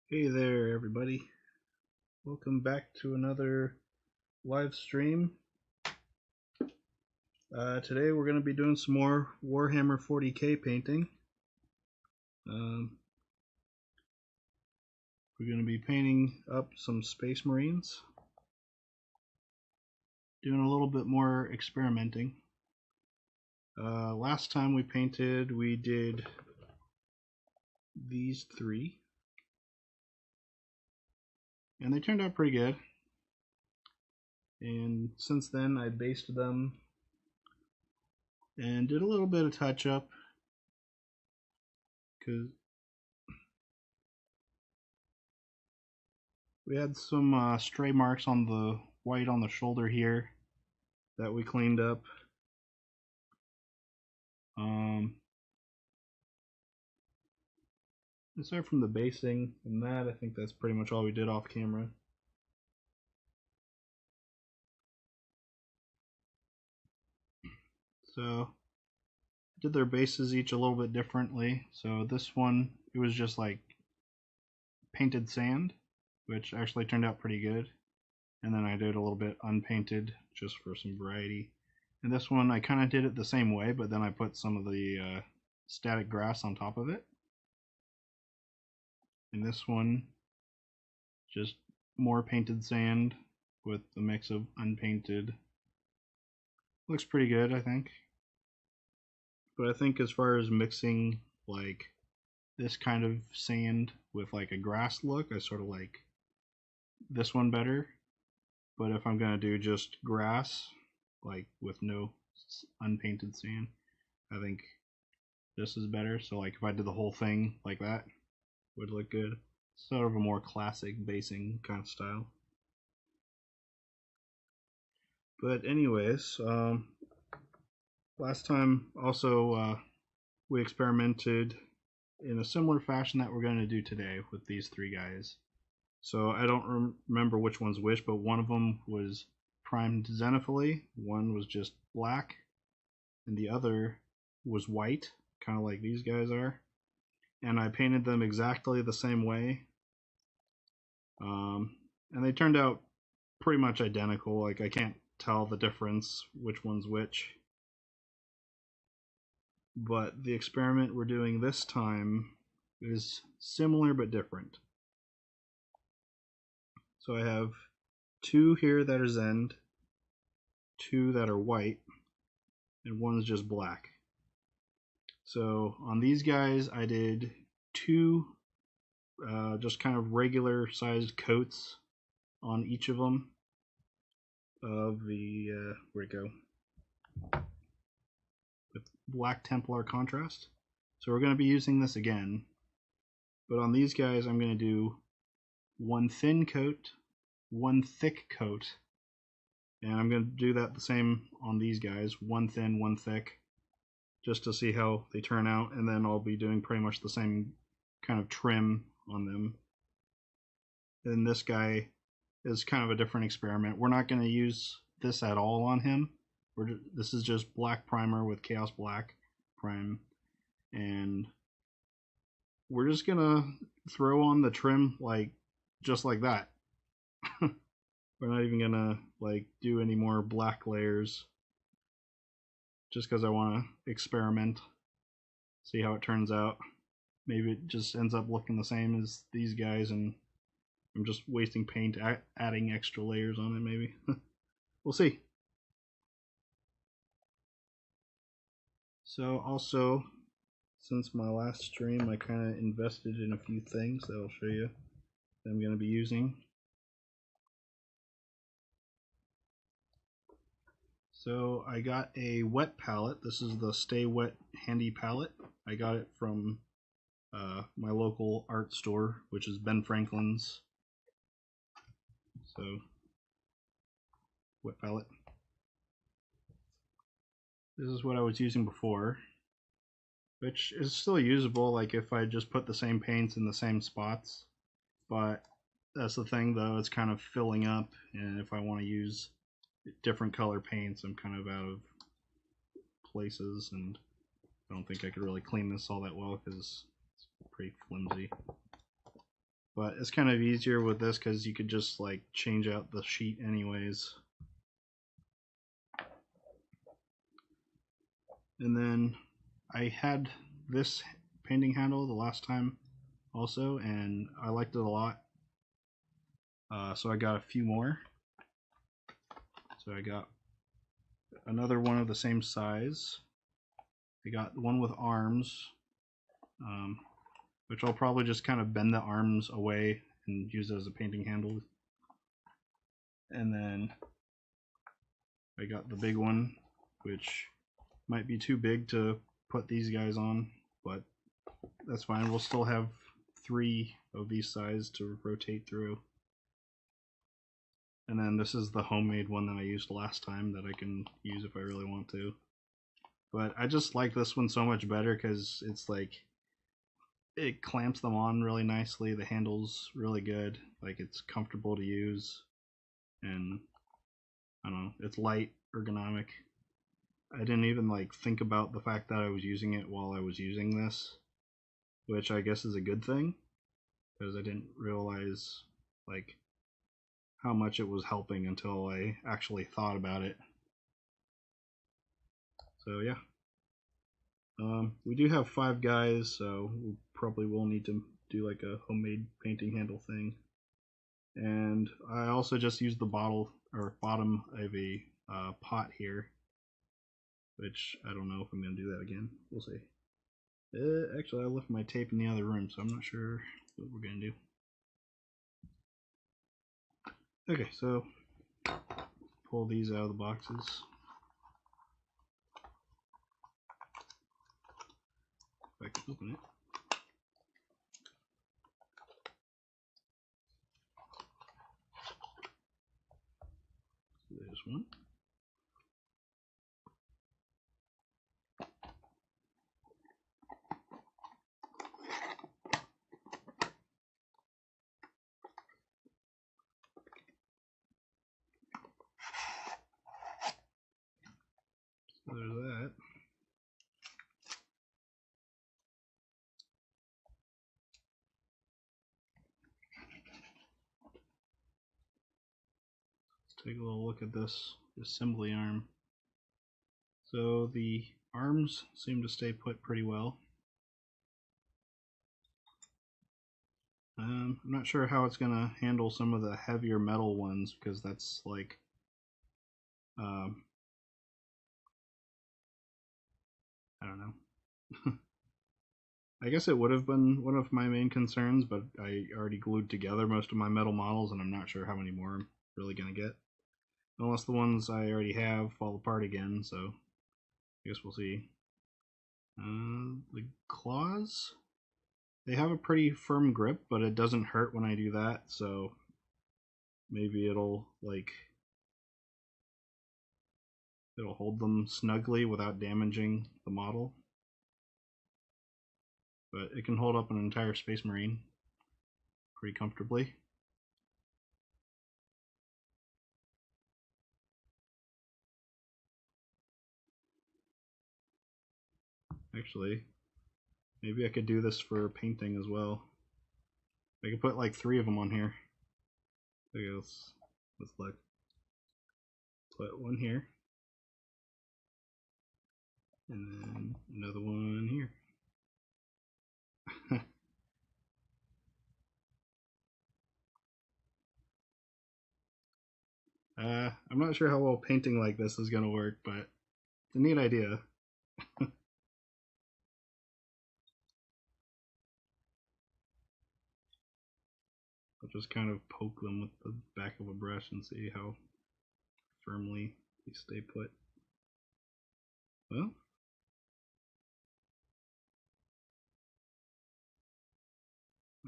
Hey there, everybody. Welcome back to another live stream. Today we're going to be doing some more Warhammer 40k painting. Um, we're going to be painting up some Space Marines. Doing a little bit more experimenting. Last time we painted, we did these three. And they turned out pretty good. And since then I based them and did a little bit of touch up because we had some stray marks on the white on the shoulder here that we cleaned up. Aside from the basing and that, I think that's pretty much all we did off camera. So did their bases each a little bit differently. So this one, it was just like painted sand, which actually turned out pretty good. And then I did a little bit unpainted just for some variety. And this one, I kind of did it the same way, but then I put some of the static grass on top of it. And this one, just more painted sand with a mix of unpainted. Looks pretty good, I think. But I think as far as mixing like this kind of sand with like a grass look, I sort of like this one better. But if I'm gonna do just grass, like with no unpainted sand, I think this is better. So like if I did the whole thing like that, would look good. Sort of a more classic basing kind of style. But anyways, last time also we experimented in a similar fashion that we're going to do today with these three guys. So I don't remember which one's which, but one of them was primed zenithally, one was just black, and the other was white, kind of like these guys are. And I painted them exactly the same way. And they turned out pretty much identical. Like I can't tell the difference which one's which. But the experiment we're doing this time is similar but different. So I have two here that are Zend, two that are white, and one's just black. So on these guys I did two just kind of regular sized coats on each of them of the, where'd it go? With black Templar contrast. So we're going to be using this again, but on these guys I'm going to do one thin coat, one thick coat, and I'm going to do that the same on these guys, one thin, one thick, just to see how they turn out, and then I'll be doing pretty much the same kind of trim on them. And this guy is kind of a different experiment. We're not going to use this at all on him. This is just black primer with Chaos Black prime, and we're just gonna throw on the trim like just like that. We're not even gonna like do any more black layers, just because I want to experiment, see how it turns out. Maybe it just ends up looking the same as these guys, and I'm just wasting paint adding extra layers on it. Maybe we'll see. So also, since my last stream, I kind of invested in a few things that I'll show you that I'm going to be using. So I got a wet palette. This is the Stay Wet Handy palette. I got it from my local art store, which is Ben Franklin's. So, wet palette. This is what I was using before, which is still usable, like if I just put the same paints in the same spots. But that's the thing though, it's kind of filling up, and if I want to use different color paints, I'm kind of out of places, and I don't think I could really clean this all that well because it's pretty flimsy. but it's kind of easier with this because you could just like change out the sheet anyways. And then I had this painting handle the last time also, and I liked it a lot. So I got a few more. So I got another one of the same size. I got one with arms, which I'll probably just kind of bend the arms away and use it as a painting handle. And then I got the big one, which might be too big to put these guys on, but that's fine. We'll still have 3 of these size to rotate through. And then this is the homemade one that I used last time that I can use if I really want to. But I just like this one so much better because it's like, it clamps them on really nicely. The handle's really good. Like, it's comfortable to use. And I don't know, it's light, ergonomic. I didn't even like think about the fact that I was using it while I was using this, which I guess is a good thing because I didn't realize like how much it was helping until I actually thought about it. So yeah, we do have 5 guys, so we probably will need to do like a homemade painting handle thing. And I also just used the bottom of a pot here, which I don't know if I'm going to do that again. We'll see. Actually, I left my tape in the other room, so I'm not sure what we're going to do. Okay, so pull these out of the boxes. If I can open it. So there's one. So there's that. Let's take a little look at this assembly arm. So the arms seem to stay put pretty well. I'm not sure how it's going to handle some of the heavier metal ones because that's like I don't know. I guess it would have been one of my main concerns, but I already glued together most of my metal models, and I'm not sure how many more I'm really going to get. Unless the ones I already have fall apart again, so I guess we'll see. The claws, they have a pretty firm grip, but it doesn't hurt when I do that, so maybe it'll hold them snugly without damaging the model. But it can hold up an entire Space Marine pretty comfortably. Actually, maybe I could do this for painting as well. I could put like 3 of them on here. I guess let's look. Put one here, and then another one here. I'm not sure how well painting like this is going to work, but it's a neat idea. I'll just kind of poke them with the back of a brush and see how firmly they stay put. Well,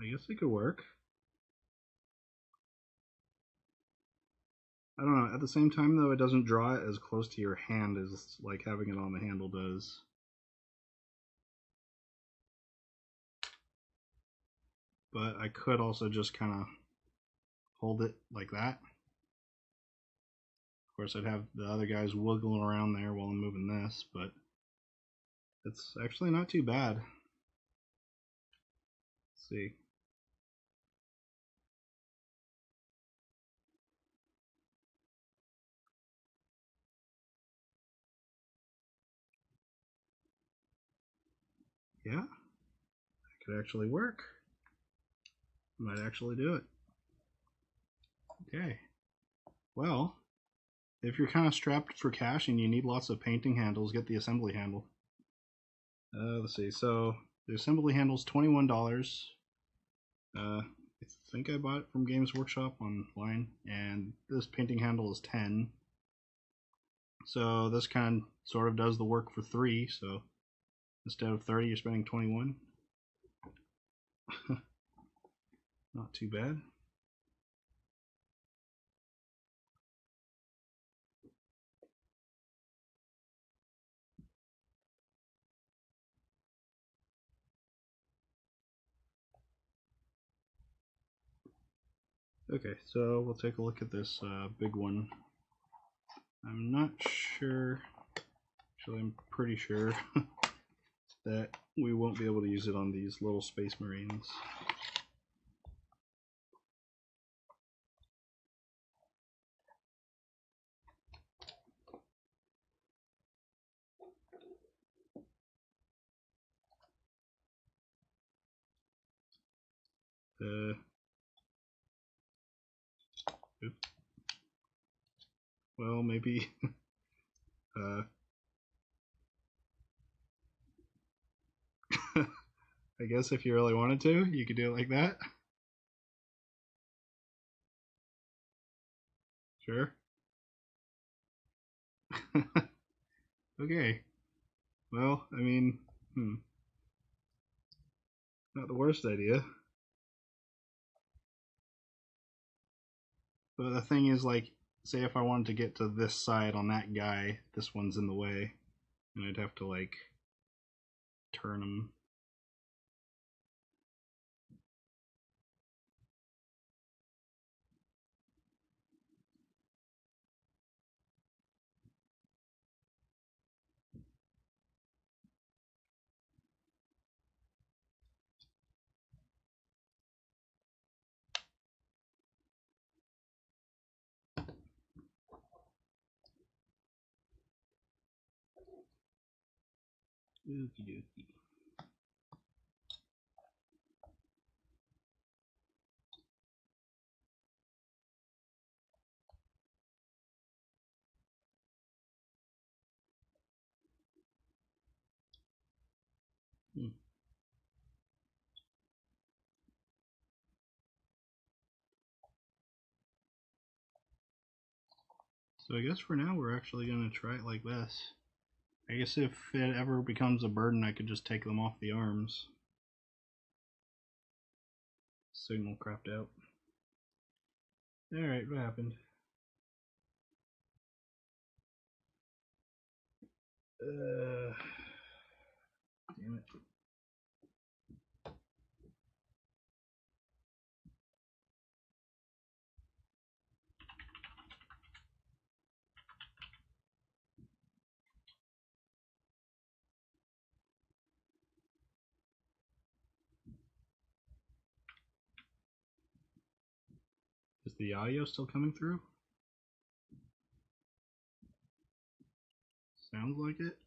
I guess it could work. I don't know. At the same time, though, it doesn't draw it as close to your hand as like having it on the handle does. But I could also just kind of hold it like that. Of course, I'd have the other guys wiggling around there while I'm moving this, but it's actually not too bad. Let's see. Yeah, that could actually work. Might actually do it. Okay. Well, if you're kind of strapped for cash and you need lots of painting handles, get the assembly handle. Let's see. So the assembly handle's $21. I think I bought it from Games Workshop online, and this painting handle is 10. So this kind of sort of does the work for 3. So instead of 30, you're spending 21. Not too bad. Okay, so we'll take a look at this big one. I'm not sure, actually I'm pretty sure that we won't be able to use it on these little Space Marines. Well, maybe I guess if you really wanted to, you could do it like that. Sure. Okay. Well, I mean, not the worst idea. But the thing is, like, say if I wanted to get to this side on that guy, this one's in the way, and I'd have to, like, turn him. Okie dokie. So I guess for now we're actually going to try it like this. I guess if it ever becomes a burden, I could just take them off the arms. Signal crapped out. Alright, what happened? Damn it. Is the audio still coming through? Sounds like it.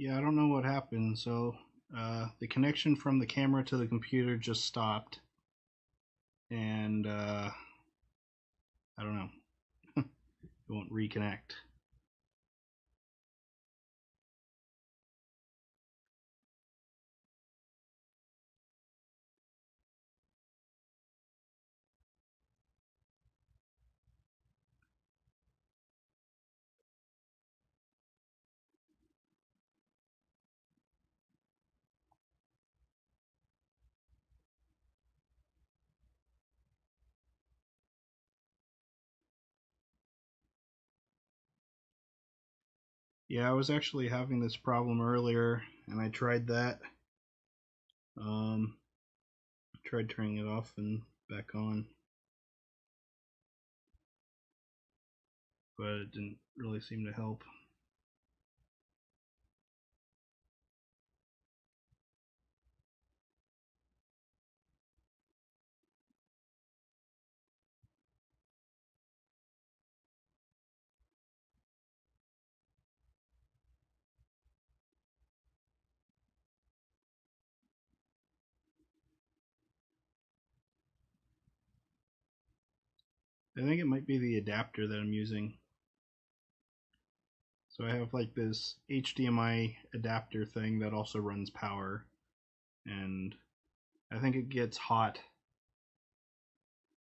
Yeah, I don't know what happened. So the connection from the camera to the computer just stopped, and I don't know. It won't reconnect. Yeah, I was actually having this problem earlier, and I tried that. Um, tried turning it off and back on, but it didn't really seem to help. I think it might be the adapter that I'm using. So I have like this HDMI adapter thing that also runs power, and I think it gets hot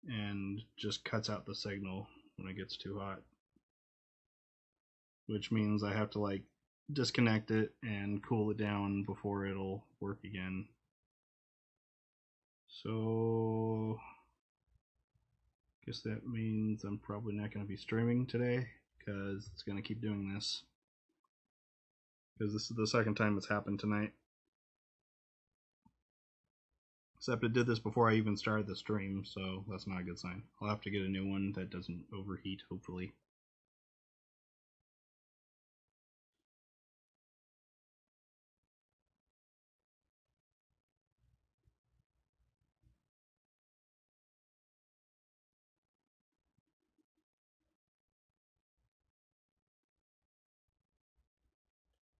and just cuts out the signal when it gets too hot, which means I have to like disconnect it and cool it down before it'll work again. So I guess that means I'm probably not going to be streaming today because it's going to keep doing this, because this is the second time it's happened tonight. Except it did this before I even started the stream, so that's not a good sign. I'll have to get a new one that doesn't overheat, hopefully.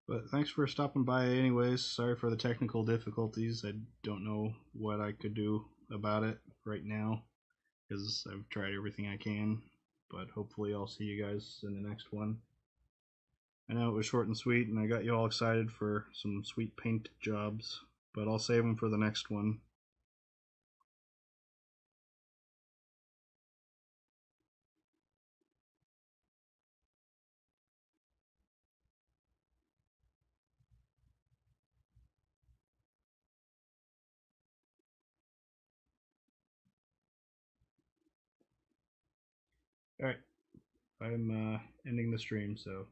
But thanks for stopping by anyways. Sorry for the technical difficulties. I don't know what I could do about it right now, because I've tried everything I can. But hopefully I'll see you guys in the next one. I know it was short and sweet, and I got you all excited for some sweet paint jobs, but I'll save them for the next one. Alright, I'm ending the stream, so